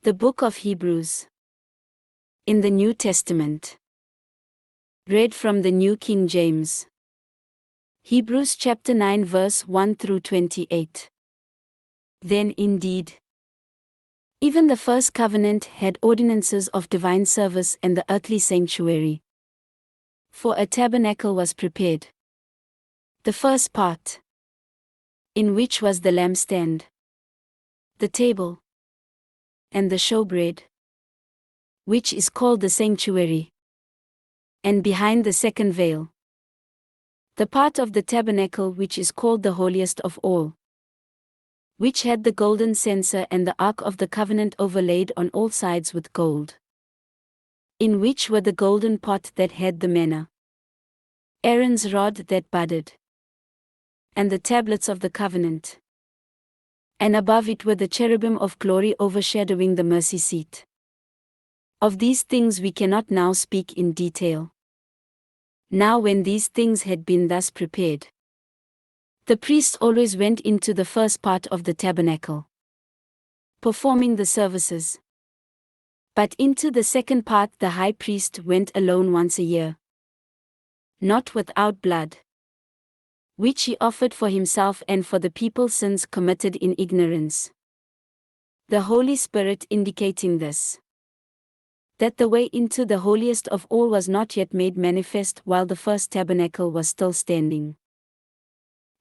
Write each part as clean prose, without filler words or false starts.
The Book of Hebrews. In the New Testament. Read from the New King James. Hebrews chapter 9 verse 1 through 28. Then indeed, even the first covenant had ordinances of divine service and the earthly sanctuary. For a tabernacle was prepared. The first part, in which was the lampstand, the table, and the showbread, which is called the sanctuary, and behind the second veil, the part of the tabernacle which is called the holiest of all, which had the golden censer and the ark of the covenant overlaid on all sides with gold, in which were the golden pot that had the manna, Aaron's rod that budded, and the tablets of the covenant, and above it were the cherubim of glory overshadowing the mercy seat. Of these things we cannot now speak in detail. Now when these things had been thus prepared, the priest always went into the first part of the tabernacle, performing the services. But into the second part the high priest went alone once a year, not without blood, which he offered for himself and for the people's sins committed in ignorance. The Holy Spirit indicating this, that the way into the holiest of all was not yet made manifest while the first tabernacle was still standing.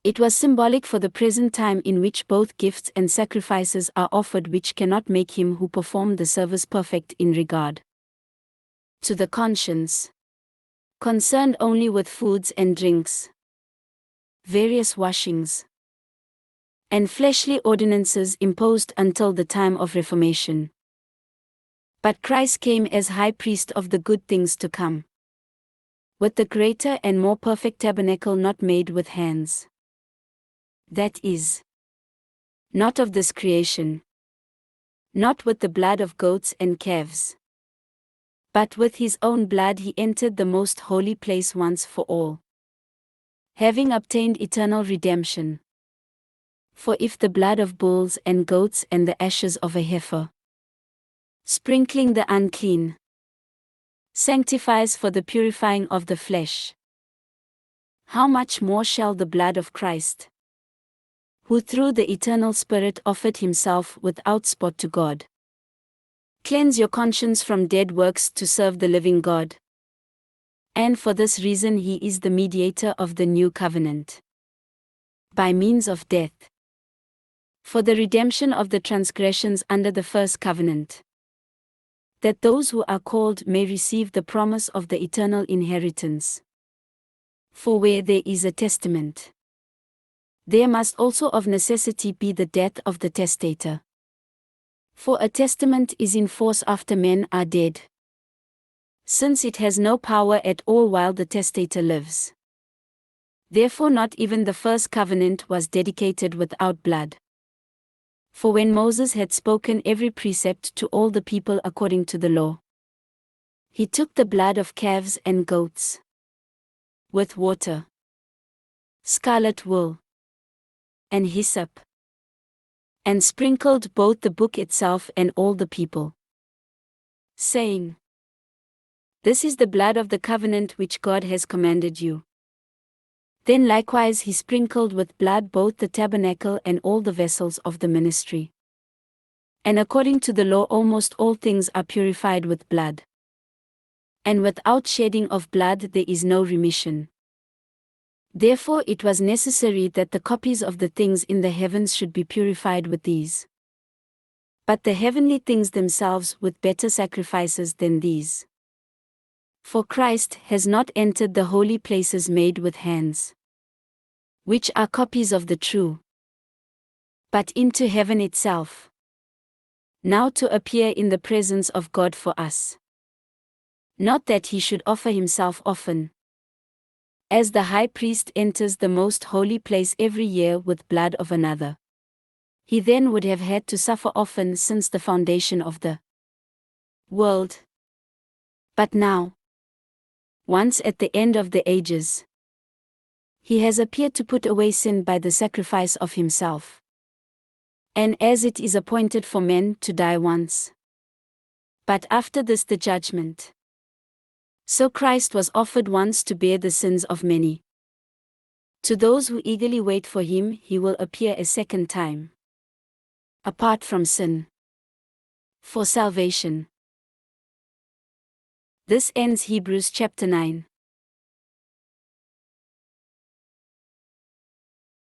It was symbolic for the present time in which both gifts and sacrifices are offered, which cannot make him who performed the service perfect in regard to the conscience, concerned only with foods and drinks, various washings, and fleshly ordinances imposed until the time of Reformation. But Christ came as high priest of the good things to come, with the greater and more perfect tabernacle not made with hands. That is, not of this creation, not with the blood of goats and calves, but with his own blood he entered the most holy place once for all, having obtained eternal redemption. For if the blood of bulls and goats and the ashes of a heifer, sprinkling the unclean, sanctifies for the purifying of the flesh, how much more shall the blood of Christ, who through the eternal Spirit offered himself without spot to God, cleanse your conscience from dead works to serve the living God? And for this reason he is the mediator of the new covenant, by means of death, for the redemption of the transgressions under the first covenant, that those who are called may receive the promise of the eternal inheritance. For where there is a testament, there must also of necessity be the death of the testator. For a testament is in force after men are dead, since it has no power at all while the testator lives. Therefore not even the first covenant was dedicated without blood. For when Moses had spoken every precept to all the people according to the law, he took the blood of calves and goats, with water, scarlet wool, and hyssop, and sprinkled both the book itself and all the people, saying, "This is the blood of the covenant which God has commanded you." Then likewise he sprinkled with blood both the tabernacle and all the vessels of the ministry. And according to the law almost all things are purified with blood, and without shedding of blood there is no remission. Therefore it was necessary that the copies of the things in the heavens should be purified with these, but the heavenly things themselves with better sacrifices than these. For Christ has not entered the holy places made with hands, which are copies of the true, but into heaven itself, now to appear in the presence of God for us. Not that he should offer himself often, as the high priest enters the most holy place every year with blood of another. He then would have had to suffer often since the foundation of the world. But now, once at the end of the ages, he has appeared to put away sin by the sacrifice of himself. And as it is appointed for men to die once, But after this the judgment. So Christ was offered once to bear the sins of many. To those who eagerly wait for him, he will appear a second time. Apart from sin. For salvation. This ends Hebrews chapter 9.